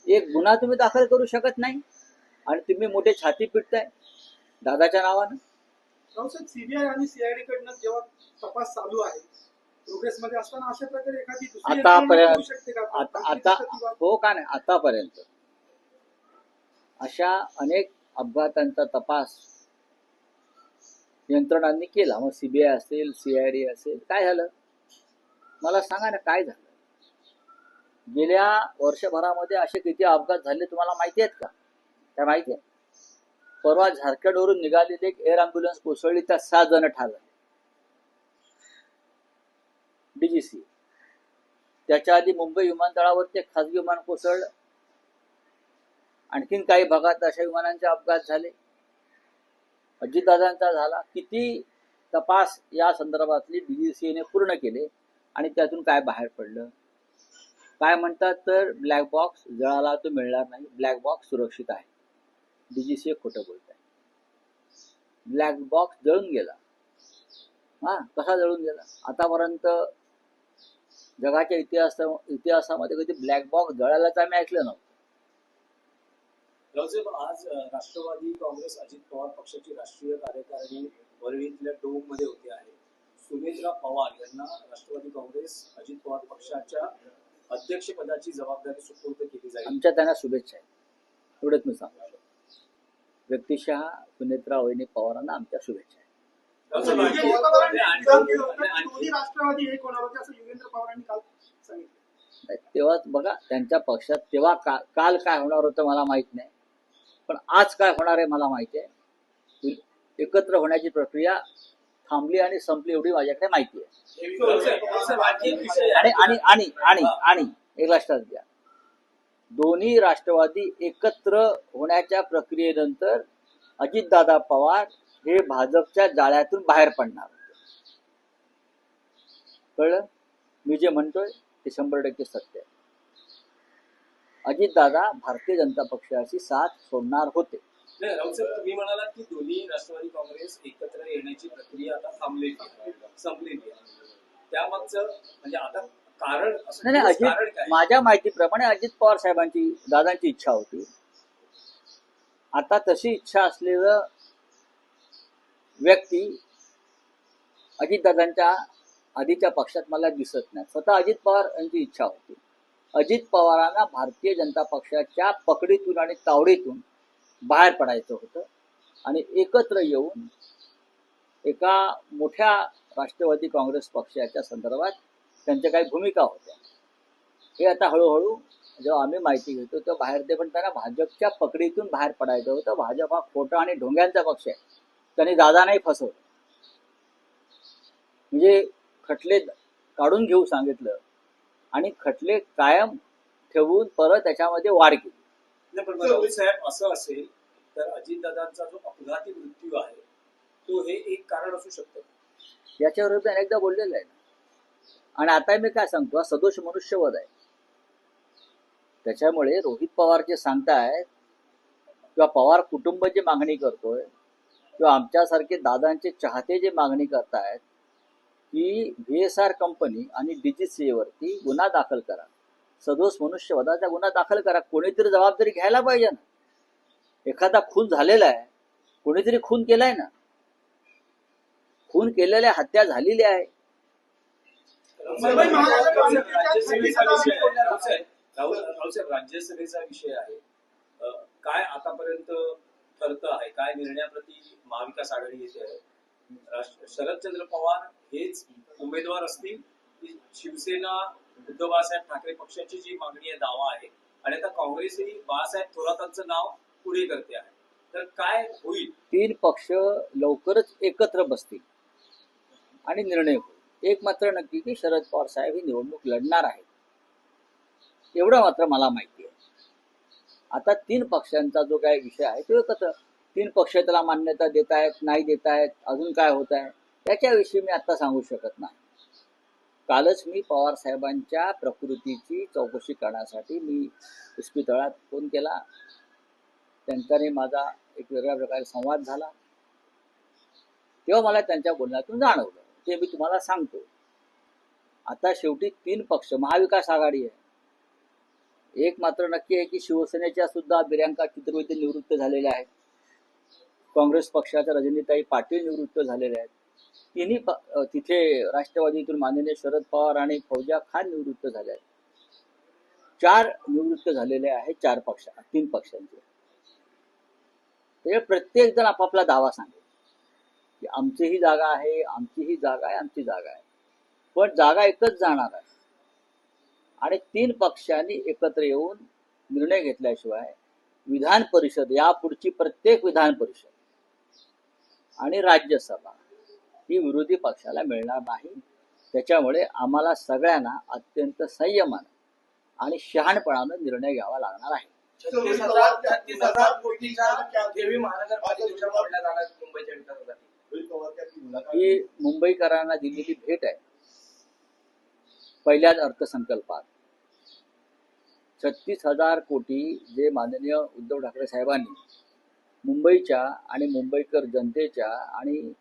एक गुन्हा तुम्ही दाखल करू शकत नाही आणि तुम्ही मोठे छाती पिटताय दादाच्या नावानं. रावसाहेब, सीबीआय आणि सीआयडी कडनं जेव्हा तपास चालू आहे प्रोग्रेस मध्ये असताना अशा प्रकारे एखादी दुसरी यंत्रणा आतापर्यंत करू शकते का? आता हो का नाही, आतापर्यंत अशा अनेक अपघातांचा तपास यंत्रणांनी केला. मग सीबीआय असेल, सीआयडी असेल. काय झालं मला सांगा ना, काय झालं? गेल्या वर्षभरामध्ये असे किती अपघात झाले तुम्हाला माहिती आहेत का? काय माहिती आहे? परवा झारखंडवरून निघालेली एक एअर अँब्युलन्स कोसळली, त्यात 6 जण ठार झाले. डीजीसी. त्याच्या आधी मुंबई विमानतळावरती एक खासगी विमान कोसळलं. आणखीन काही भागात अशा विमानांचे अपघात झाले. अजितदादांचा झाला. किती तपास या संदर्भातली डीजीसीने पूर्ण केले आणि त्यातून काय बाहेर पडलं? काय म्हणतात तर ब्लॅक बॉक्स जळाला तो मिळणार नाही, ब्लॅक बॉक्स सुरक्षित आहे. डीजीसी खोटं बोलत आहे. ब्लॅक बॉक्स जळून गेला. कसा जळून गेला? आतापर्यंत जगाच्या इतिहासामध्ये कधी ब्लॅक बॉक्स जळायलाच आम्ही ऐकलं नव्हतं. रावसाहेब, आज राष्ट्रवादी काँग्रेस अजित पवार पक्षाची राष्ट्रीय कार्यकारिणी वरळीतल्या डोम मध्ये होते आहे. सुनेत्रा पवार यांना राष्ट्रवादी काँग्रेस अजित पवार पक्षाच्या अध्यक्षपदाची जबाबदारी सुपूर्द केली जाईल. आमच्या त्यांना शुभेच्छा आहेत, एवढंच मी सांगतो. व्यक्तिशः सुनेत्रा वहिनी पवारांना आमच्या शुभेच्छा आहेत. दोन्ही राष्ट्रवादी एक होणार होते असं युगेंद्र पवारांनी काल सांगितलं. तेव्हा बघा त्यांच्या पक्षात तेव्हा काल काय होणार होतं मला माहित नाही, पण आज काय होणार आहे मला माहिती आहे. एकत्र होण्याची प्रक्रिया थांबली आणि संपली एवढी माझ्याकडे माहिती आहे. आणि आणि आणि आणि एक लक्षात घ्या, दोन्ही राष्ट्रवादी एकत्र होण्याच्या प्रक्रियेनंतर अजितदादा पवार हे भाजपच्या जाळ्यातून बाहेर पडणार. कळलं? मी जे म्हणतोय ते 100% सत्य आहे. अजितदादा भारतीय जनता पक्षाची साथ सोडणार होते. रावसाहेब, तुम्ही म्हणालात की दोन्ही राष्ट्रवादी काँग्रेस एकत्र येण्याची प्रक्रिया आता थांबलेली आहे, संपलेली आहे. त्यामागचं म्हणजे आता कारण नाही, माझ्या माहितीप्रमाणे अजित पवार साहेबांची दादांची इच्छा होती. आता तशी इच्छा असलेलं व्यक्ती अजितदादांच्या आधीच्या पक्षात मला दिसत नाही. स्वतः अजित पवार यांची इच्छा होती. अजित पवारांना भारतीय जनता पक्षाच्या पकडीतून आणि तावडीतून बाहेर पडायचं होतं आणि एकत्र येऊन एका मोठ्या राष्ट्रवादी काँग्रेस पक्षाच्या संदर्भात त्यांच्या काही भूमिका होत्या. हे आता हळूहळू जेव्हा आम्ही माहिती घेतो तेव्हा बाहेर ते, पण त्यांना भाजपच्या पकडीतून बाहेर पडायचं होतं. भाजप हा खोटा आणि ढोंग्यांचा पक्ष आहे. त्यांनी दादा नाही फसवलं, म्हणजे खटले काढून घेऊ सांगितलं आणि खटले कायम ठेवून परत त्याच्यामध्ये वाढ केली. साहेब, असं असेल तर अजितदादांचा जो अपघाती मृत्यू आहे तो हे एक कारण असू शकतं. याच्यावर मी अनेकदा बोललेलं आहे. आणि आता मी काय सांगतो, सदोष मनुष्यवध आहे. त्याच्यामुळे रोहित पवार जे सांगतायत किंवा पवार कुटुंब जे मागणी करतोय किंवा आमच्यासारखे दादांचे चाहते जे मागणी करतायत की VSR कंपनी आणि DGCA वरती गुन्हा दाखल करा, सदोष मनुष्यवधाचा गुन्हा दाखल करा. कोणीतरी जबाबदारी घ्यायला पाहिजे ना. एखादा खून झालेला आहे, कोणीतरी खून केलाय ना. खून केलेल्या हत्या झालेली आहे. राज्यसभेचा विषय आहे. काय आतापर्यंत ठरतं आहे, काय निर्णयाप्रती महाविकास आघाडी येते आहे? शरदचंद्र पवार हेच उमेदवार असतील की शिवसेना उद्धव बाळासाहेब ठाकरे पक्षाची जी मागणी आहे, दावा आहे, आणि आता काँग्रेसही बाळासाहेब थोरातांचं नाव पुढे करते आहे, तर काय होईल? 3 पक्ष लवकरच एकत्र बसतील आणि निर्णय होईल. एक मात्र नक्की की शरद पवार साहेब ही निवडणूक लढणार आहेत, एवढं मात्र मला माहिती आहे. आता 3 पक्षांचा जो काही विषय आहे तो एकत्र, 3 पक्ष त्याला मान्यता देत आहेत, नाही देत आहेत, अजून काय होत आहे त्याच्याविषयी मी आता सांगू शकत नाही. कालच मी पवार साहेबांच्या प्रकृतीची चौकशी करण्यासाठी मी इस्पितळात फोन केला. त्यांच्याने माझा एक वेगळ्या प्रकारे संवाद झाला. तेव्हा मला त्यांच्या बोलण्यातून जाणवलं, ते मी तुम्हाला सांगतो. आता शेवटी 3 पक्ष, महाविकास आघाडी आहे, एक मात्र नक्की आहे की शिवसेनेच्या सुद्धा बिर्यांका चतुर्वेदी निवृत्त झालेल्या आहेत. काँग्रेस पक्षाच्या रजनीताई पाटील निवृत्त झालेल्या आहेत. तिथे राष्ट्रवादीतून माननीय शरद पवार आणि फौजा खान निवृत्त झाले आहेत. 4 निवृत्त झालेले आहेत 3 पक्षांचे. ते प्रत्येक जण आपापला दावा सांगेल की आमची ही जागा आहे, आमची ही जागा आहे, आमची जागा आहे. पण जागा एकच जाणार आहे आणि 3 पक्षांनी एकत्र येऊन निर्णय घेतल्याशिवाय विधान परिषद, यापुढची प्रत्येक विधान परिषद आणि राज्यसभा ही विरोधी पक्षाला मिळणार नाही. त्याच्यामुळे आम्हाला सगळ्यांना अत्यंत संयमानं आणि शहाणपणानं निर्णय घ्यावा लागणार आहे. 36,000 कोटीच्या ठेवी महानगरपालिकेच्या फोडल्या जाणार मुंबईच्या विकासासाठी. ही मुंबईकरांना दिलेली भेट आहे. पहिल्याच अर्थसंकल्पात 36,000 कोटी जे माननीय उद्धव ठाकरे साहेबांनी मुंबईच्या आणि मुंबईकर जनतेच्या आणि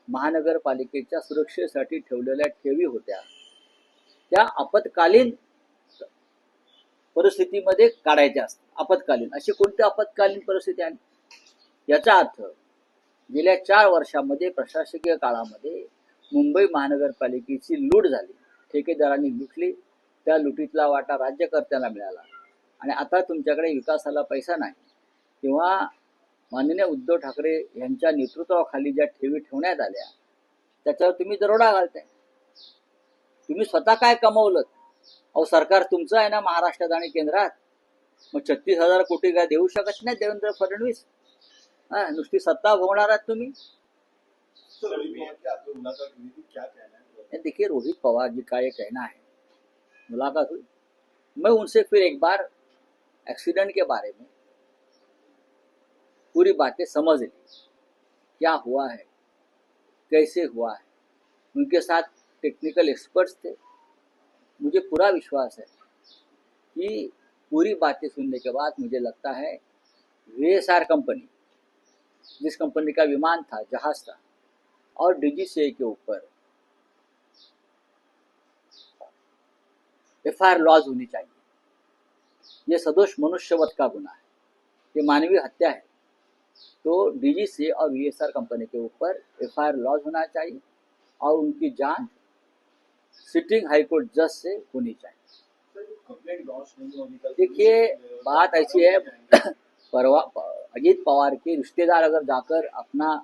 महानगरपालिकेच्या सुरक्षेसाठी ठेवलेल्या ठेवी होत्या, त्या आपत्कालीन परिस्थितीमध्ये काढायच्या असतात. आपत्कालीन अशी कोणती आपत्कालीन परिस्थिती आहे? याचा अर्थ गेल्या 4 वर्षामध्ये प्रशासकीय काळामध्ये मुंबई महानगरपालिकेची लूट झाली, ठेकेदारांनी लुटली, त्या लुटीतला वाटा राज्यकर्त्यांना मिळाला आणि आता तुमच्याकडे विकासाला पैसा नाही, तेव्हा माननीय उद्धव ठाकरे यांच्या नेतृत्वाखाली ज्या ठेवी ठेवण्यात आल्या त्याच्यावर तुम्ही दरोडा घालताय. तुम्ही स्वतः काय कमवलं? अहो, सरकार तुमचं आहे ना महाराष्ट्रात आणि केंद्रात. मग 36,000 कोटी काय देऊ शकत नाही देवेंद्र फडणवीस? नुसती सत्ता भोगणार आहात तुम्ही. देखिए रोहित पवार जी का ये कहना है, मुलाकात हुई, मैं उनसे फिर एक बार एक्सीडेंट के बारे में पूरी बातें समझ ली, क्या हुआ है, कैसे हुआ है. उनके साथ टेक्निकल एक्सपर्ट्स थे. मुझे पूरा विश्वास है कि पूरी बातें सुनने के बाद मुझे लगता है VSR कंपनी, जिस कंपनी का विमान था, जहाज था, और DGCA के ऊपर FIR लॉज होनी चाहिए. ये सदोष मनुष्यवध का गुना है, ये मानवीय हत्या है. तो DGCA और VSR कंपनी के ऊपर FIR लॉज होना चाहिए और उनकी जांच सिटिंग हाईकोर्ट जज से होनी चाहिए. देखिए बात ऐसी है, अजीत पवार के रिश्तेदार अगर जाकर अपना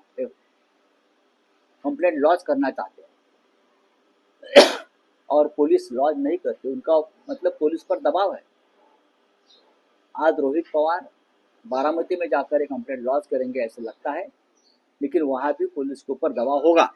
कंप्लेंट लॉज करना चाहते हैं और पुलिस लॉज नहीं करती, उनका मतलब पुलिस पर दबाव है. आज रोहित पवार बारामती में जाकर एक कंप्लेंट लॉज करेंगे ऐसे लगता है, लेकिन वहां भी पुलिस के ऊपर दबाव होगा.